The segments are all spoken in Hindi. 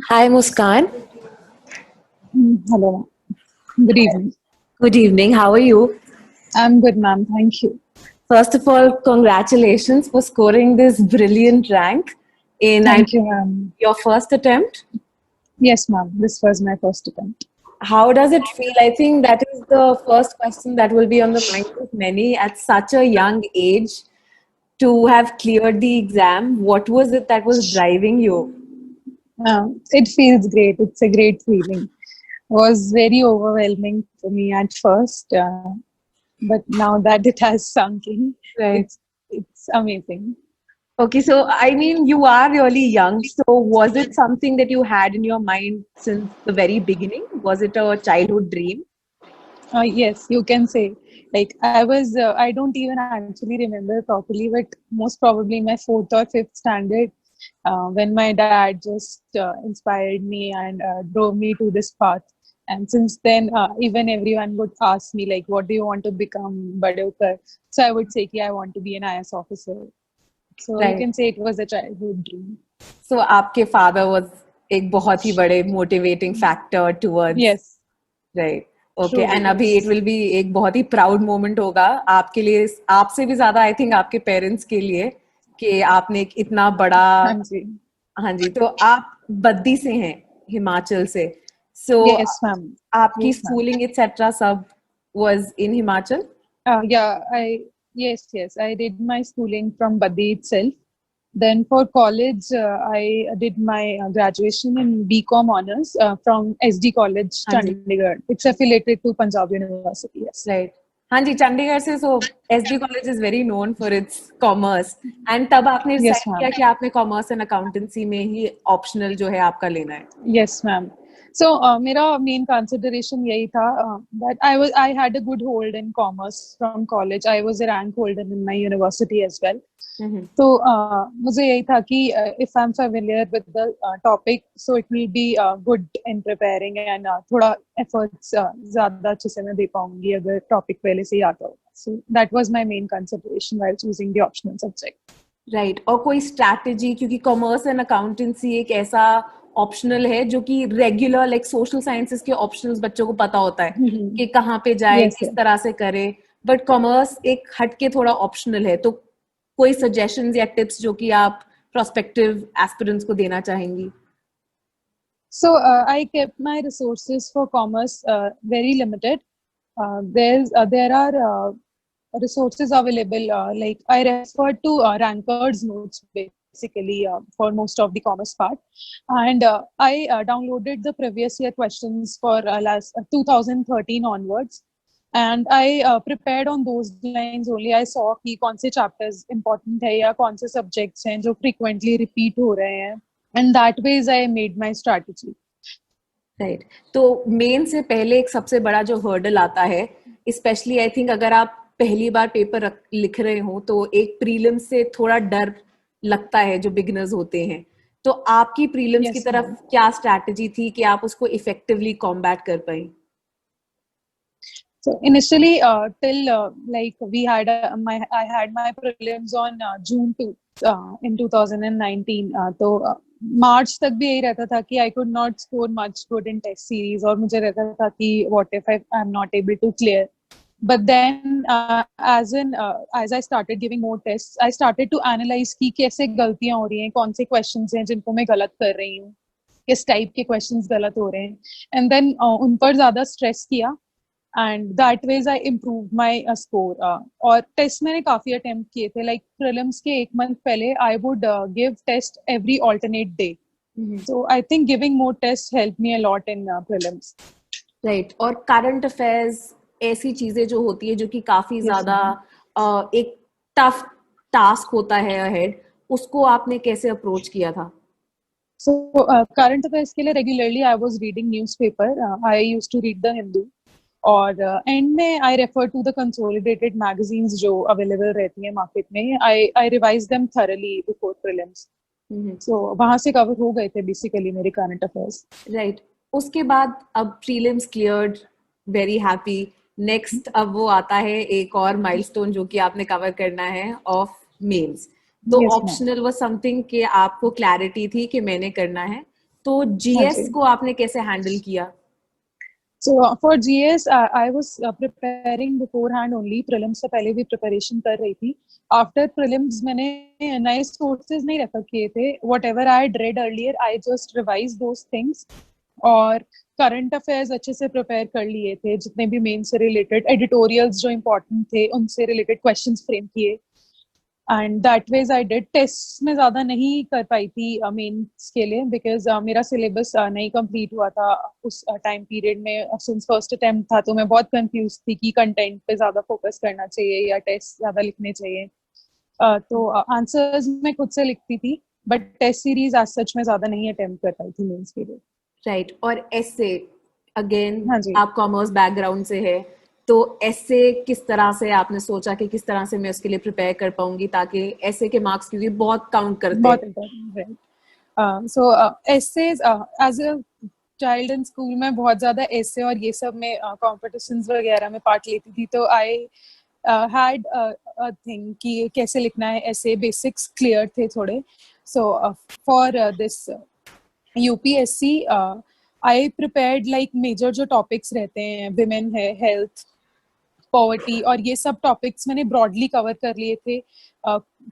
Hi, Muskan. Hello. Good evening. Good evening. How are you? I'm good, ma'am. Thank you. First of all, congratulations for scoring this brilliant rank in Thank you, ma'am. your first attempt. Yes, ma'am. This was my first attempt. How does it feel? I think that is the first question that will be on the mind of many at such a young age to have cleared the exam. What was it that was driving you? It feels great. It's a great feeling. It was very overwhelming for me at first, but now that it has sunk in, Right. it's amazing. Okay, so I mean, you are really young. So, was it something that you had in your mind since the very beginning? Was it a childhood dream? Yes, you can say. Like I don't even actually remember properly, but most probably my fourth or fifth standard, when my dad just inspired me and drove me to this path. And since then, even everyone would ask me like, "What do you want to become, bade hokar?" So I would say, "Ki I want to be an IS officer." So you Right. can say it was a childhood dream. So आपके father was एक बहुत ही बड़े motivating factor towards Yes, right. Okay, truly, and अभी it yes. will be एक बहुत ही proud moment होगा आपके लिए आपसे भी ज़्यादा I think आपके parents के लिए कि आपने एक इतना बड़ा हाँ जी. हाँ जी तो आप बद्दी से हैं हिमाचल से so Yes, ma'am. आपकी Yes, ma'am. schooling etc सब was in Himachal. Yeah, yes, I did my schooling from Badi itself. Then for college, I did my graduation in BCom honors from SD College, हाँ जी. Chandigarh. It's affiliated to Punjab University. Yes. Right हाँ जी चंडीगढ़ से so SD college is very known for its commerce and तब आपने Yes, डिसाइड किया ma'am. कि आपने कॉमर्स एंड अकाउंटेंसी में ही ऑप्शनल जो है आपका लेना है Yes, ma'am. So, मेरा main consideration यही था that I had a good hold in commerce from college. I was a rank holder in my university as well. तो मुझे यही था कि if I'm familiar with the topic, so it will be good in preparing and थोड़ा efforts ज़्यादा अच्छे से मैं दे पाऊंगी अगर topic पहले से ही आता होगा. So that was my main consideration while choosing the optional subject. Right और कोई स्ट्रैटेजी क्योंकि कॉमर्स एंड अकाउंटेंसी एक ऐसा ऑप्शनल है जो कि रेगुलर लाइक सोशल साइंसेस के ऑप्शनल्स बच्चों को पता होता है कि कहाँ पे जाए Yes, किस yes. तरह से करे बट कॉमर्स एक हटके थोड़ा ऑप्शनल है तो कोई सजेशंस या टिप्स जो कि आप प्रोस्पेक्टिव एस्पिरेंट्स को देना चाहेंगी So I kept my resources for commerce very limited. There are resources available. Like I referred to Rankers notes basically for most of the commerce part, and I downloaded the previous year questions for last 2013 onwards. And I prepared on those lines only. I saw कि कौन से chapters important है या कौन से subjects हैं जो frequently repeat हो रहे हैं. And that ways I made my strategy. Right तो मेन से पहले एक सबसे बड़ा जो हर्डल आता है स्पेशली आई थिंक अगर आप पहली बार पेपर लिख रहे हो तो एक प्रीलिम से थोड़ा डर लगता है जो बिगिनर्स होते हैं तो आपकी प्रीलिम्स की Yes, तरफ ma'am. क्या स्ट्रैटेजी थी कि आप उसको इफेक्टिवली कॉम्बैट कर पाए So initially, till like we had I had my prelims on June 2 in 2019. तो मार्च तक भी यही रहता था कि I could not score much good in test series और मुझे रहता था कि what if I'm not able to clear. But then as I started giving more tests, I started to analyze कि कैसे गलतियां हो रही हैं, कौन से questions हैं जिनको मैं गलत कर रही हूँ, किस टाइप के क्वेश्चंस गलत हो रहे हैं एंड देन उन पर ज्यादा स्ट्रेस किया and that ways I improve my score और टेस्ट मैंने काफी अटेम्प्ट किए थे लाइक प्रीलिम्स के एक मंथ पहले I would give test every alternate day so I think giving more test help me a lot in prelims right और करंट अफेयर्स ऐसी चीजें जो होती है जो कि काफी Yes, ज्यादा ma'am. एक टफ टास्क होता है अहेड उसको आपने कैसे अप्रोच किया था So current affairs के लिए regularly I was reading newspaper. I used to read the Hindu. और एंड में I refer to the consolidated magazines जो अवेलेबल रहती हैं मार्केट में I revise them thoroughly before prelims so वहां से कवर हो गए थे बेसिकली मेरे करंट अफेयर्स राइट उसके बाद अब prelims cleared very happy next अब वो आता है एक और माइलस्टोन जो कि आपने कवर करना है ऑफ मेंस, तो Yes, ma'am. Optional was something कि आपको क्लैरिटी थी कि मैंने करना है, तो हाँ जीएस जी. को आपने कैसे हैंडल किया? So for GS, I was preparing beforehand only. Prelims से पहले भी preparation कर रही थी. After prelims मैंने नए sources नहीं रेफर किए थे. Whatever I had read earlier, I just revised those things. और करंट अफेयर्स अच्छे से प्रिपेयर कर लिए थे, जितने भी मेन से रिलेटेड एडिटोरियल्स जो इम्पोर्टेंट थे उनसे रिलेटेड क्वेश्चंस फ्रेम किए. And that ways I did. Test में ज्यादा नहीं कर पाई थी मेंस के लिए, बिकॉज मेरा सिलेबस नहीं कंप्लीट हुआ था उस टाइम पीरियड में. सिंस फर्स्ट अटेम्प्ट था तो मैं बहुत कंफ्यूज थी कि कंटेंट पे ज्यादा फोकस करना चाहिए या टेस्ट ज्यादा लिखने चाहिए. तो आंसर्स मैं खुद से लिखती थी, बट टेस्ट सीरीज आज सच में ज्यादा नहीं अटेम्प्ट कर पाई थी मेंस के लिए. राइट. और ऐसे अगेन हाँ जी. आप कॉमर्स बैकग्राउंड से है, तो ऐसे किस तरह से आपने सोचा कि किस तरह से मैं उसके लिए प्रिपेयर कर पाऊंगी, ताकि ऐसे के मार्क्स क्योंकि बहुत काउंट करते बहुत हैं. इम्पोर्टेंट है. So essays as a child in school में बहुत ज्यादा ऐसे और ये सब में कॉम्पिटिशन्स वगैरह में पार्ट लेती थी, तो आई हैड अ थिंग कि कैसे लिखना है ऐसे. बेसिक्स क्लियर थे थोड़े. So for this UPSC I prepared like major जो टॉपिक्स रहते हैं, विमेन है, हेल्थ, पॉवर्टी, और ये सब टॉपिक्स मैंने ब्रॉडली कवर कर लिए थे.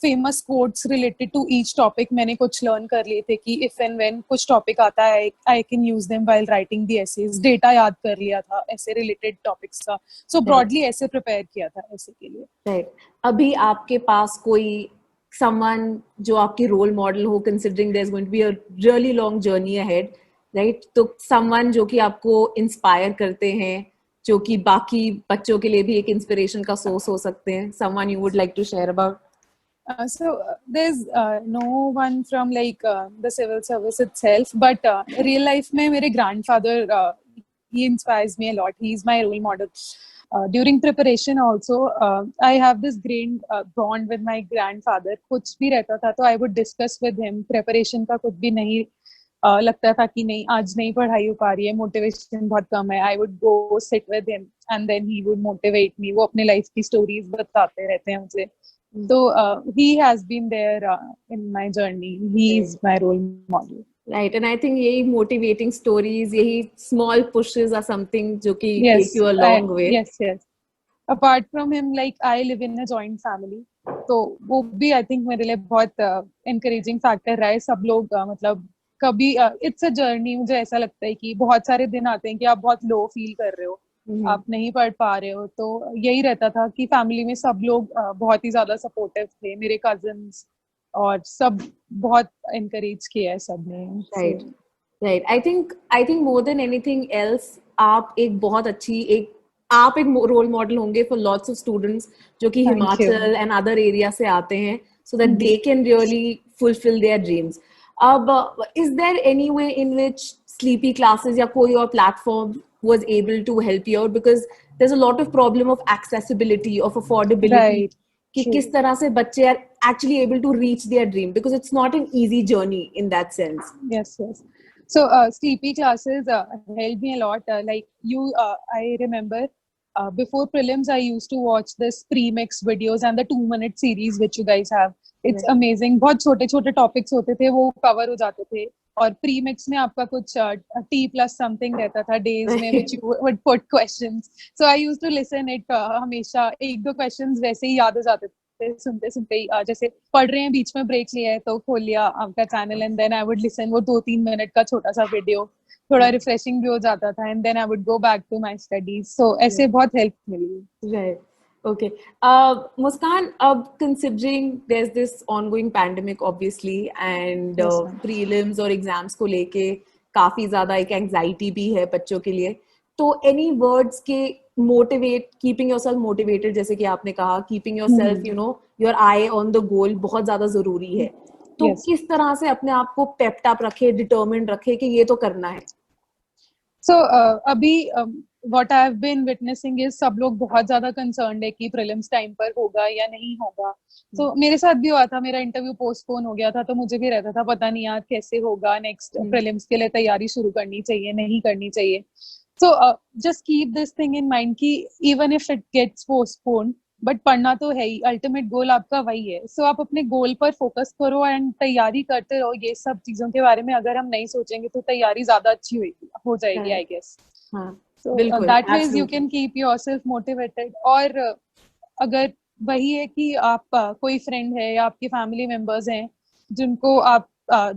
Famous quotes related to each topic मैंने कुछ लर्न कर लिए थे कि इफ एंड व्हेन कुछ टॉपिक आता है I can use them while writing the essays. Data याद कर लिया था ऐसे रिलेटेड टॉपिक्स का. सो ब्रॉडली ऐसे प्रिपेयर किया था ऐसे के लिए. राइट. अभी आपके पास कोई समवन जो आपकी रोल मॉडल हो, considering there is going to be a really long journey ahead, right, तो समवन जो कि आपको इंस्पायर करते हैं, जो कि बाकी बच्चों के लिए भी एक इंस्पिरेशन का सोर्स हो सकते हैं, someone you would like to share about? There's no one from like the civil service itself, but real life में मेरे grandfather, he inspires me a lot. He's my role model. During preparation also, I have this great bond with my grandfather. कुछ भी रहता था तो I would discuss with him. Preparation का कुछ भी नहीं लगता था कि नहीं आज नहीं पढ़ाई हो पा रही है, मोटिवेशन बहुत कम है. I would go sit with him and then he would motivate me. वो अपने लाइफ की स्टोरीज बताते रहते हैं मुझे. So he has been there in my journey. He is my role model. Right, and I think यही motivating stories, यही small pushes are something जो कि Yes, take you a long way. yes. Apart from him, like I live in a joint family, तो वो भी I think मेरे लिए बहुत encouraging factor रहा है. सब लोग मतलब कभी it's a journey. मुझे ऐसा लगता है कि बहुत सारे दिन आते हैं कि आप बहुत low feel कर रहे हो, आप नहीं पढ़ पा रहे हो, तो यही रहता था कि फैमिली में सब लोग बहुत ही ज्यादा सपोर्टिव थे. मेरे कजिन्स और सब बहुत एनकरेज किया है सबने. Right. I think more than anything else आप एक बहुत अच्छी आप एक रोल मॉडल होंगे फॉर लॉट्स ऑफ स्टूडेंट्स जो कि हिमाचल एंड अदर एरिया से आते हैं, so that they can really fulfil their dreams. अब is there any way in which sleepy classes या कोई और platform was able to help you out, because there's a lot of problem of accessibility, of affordability, कि किस तरह से बच्चे are actually able to reach their dream, because it's not an easy journey in that sense. Yes. So sleepy classes helped me a lot. Like you, I remember before prelims I used to watch this pre-mix videos and the 2-minute series which you guys have. It's amazing. बहुत छोटे छोटे टॉपिक्स होते थे, वो कवर हो जाते थे. और प्री मिक्स में आपका कुछ T+ समथिंग रहता था डेज में, which you would put questions. So I used to listen it. हमेशा 1-2 questions वैसे ही याद हो जाते थे सुनते सुनते ही. जैसे पढ़ रहे हैं बीच में ब्रेक लिया है तो खोल लिया आपका channel and then I would listen. वो 2-3 मिनट का छोटा सा वीडियो, थोड़ा रिफ्रेशिंग भी हो जाता था and then I would go back to my studies. So ऐसे बहुत हेल्प मिली. Right. Okay. Muskan, considering there's this ongoing pandemic obviously, and prelims और exams को लेके काफी ज्यादा एक anxiety भी है बच्चों के लिए, तो any words के keeping yourself motivated, जैसे कि आपने कहा, keeping yourself, your eye on the goal बहुत ज्यादा जरूरी है, तो किस तरह से अपने आप को pepped up रखे, determined रखे कि ये तो करना है? So अभी what I have been witnessing is सब लोग बहुत ज्यादा concerned है कि prelims time पर होगा या नहीं होगा. So मेरे साथ भी हुआ था, मेरा इंटरव्यू पोस्टपोन हो गया था, तो मुझे भी रहता था पता नहीं यार कैसे होगा, नेक्स्ट prelims के लिए तैयारी शुरू करनी चाहिए नहीं करनी चाहिए. So just keep this thing in mind कि even if it gets postponed, but पढ़ना तो है ही, अल्टीमेट गोल आपका वही है। सो आप अपने गोल पर फोकस करो एंड तैयारी करते रहो। ये सब चीजों के बारे में अगर हम नहीं सोचेंगे तो तैयारी ज्यादा अच्छी हो जाएगी, आई गेस। हाँ, सो बिल्कुल, that ways you absolutely. Can keep yourself motivated. और अगर वही है कि आप कोई फ्रेंड है या आपके फैमिली मेंबर्स हैं जिनको आप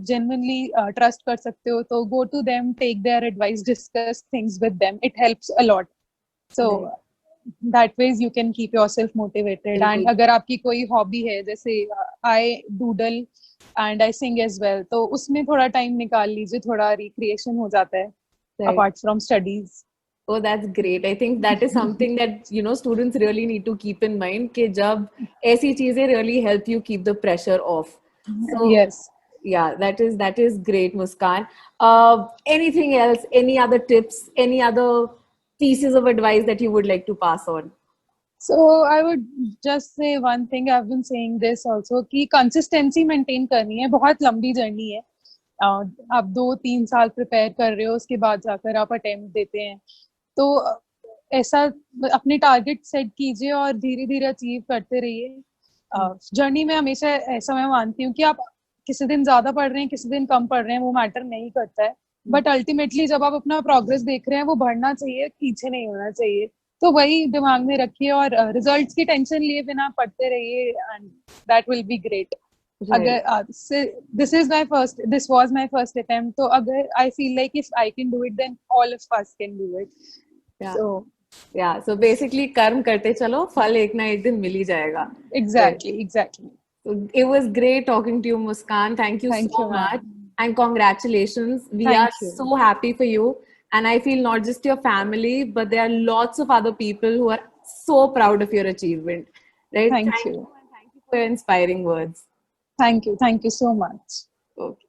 genuinely trust कर सकते हो, तो go to them, take their advice, discuss things with them. It helps a lot. So Right. that ways you can keep yourself motivated. बिल्कुल. And अगर आपकी कोई हॉबी है, जैसे I doodle and I sing as well, तो उसमें थोड़ा टाइम निकाल लीजिए, थोड़ा रिक्रिएशन हो जाता है Right. apart from studies. Oh, that's great. I think that is something that, you know, students really need to keep in mind कि जब ऐसी चीजें really help you keep the pressure off. So, Yes. yeah, that is great, Muskan. Anything else? Any other tips? Any other pieces of advice that you would like to pass on? So I would just say one thing. I've been saying this also कि consistency maintain करनी है, बहुत लंबी जर्नी है। आप 2-3 साल प्रिपेयर कर रहे हो, उसके बाद जाकर आप अटेम्प्ट देते हैं, तो ऐसा अपने टारगेट सेट कीजिए और धीरे धीरे अचीव करते रहिए। जर्नी में हमेशा ऐसा मैं मानती हूँ कि आप किसी दिन ज्यादा पढ़ रहे हैं, किसी दिन कम पढ़ रहे हैं, वो मैटर नहीं करता है। बट अल्टीमेटली जब आप अपना प्रोग्रेस देख रहे हैं, वो बढ़ना चाहिए, पीछे नहीं होना चाहिए। तो वही दिमाग में रखिए और रिजल्ट्स की टेंशन लिए बिना पढ़ते रहिए, and that will be great. Right. अगर this was my first attempt, तो अगर I feel like if I can do it, then all of us can do it. Yeah. So Yeah. So basically, कर्म करते चलो, फल एक ना एक दिन मिल ही जाएगा. exactly. So it was great talking to you, Muskan. Thank you Thank so you, much. ma'am. And congratulations. We are Thank you. so happy for you. And I feel not just your family, but there are lots of other people who are so proud of your achievement. Right? Thank Thank you. you, and thank you for your inspiring words. Thank you so much. Okay.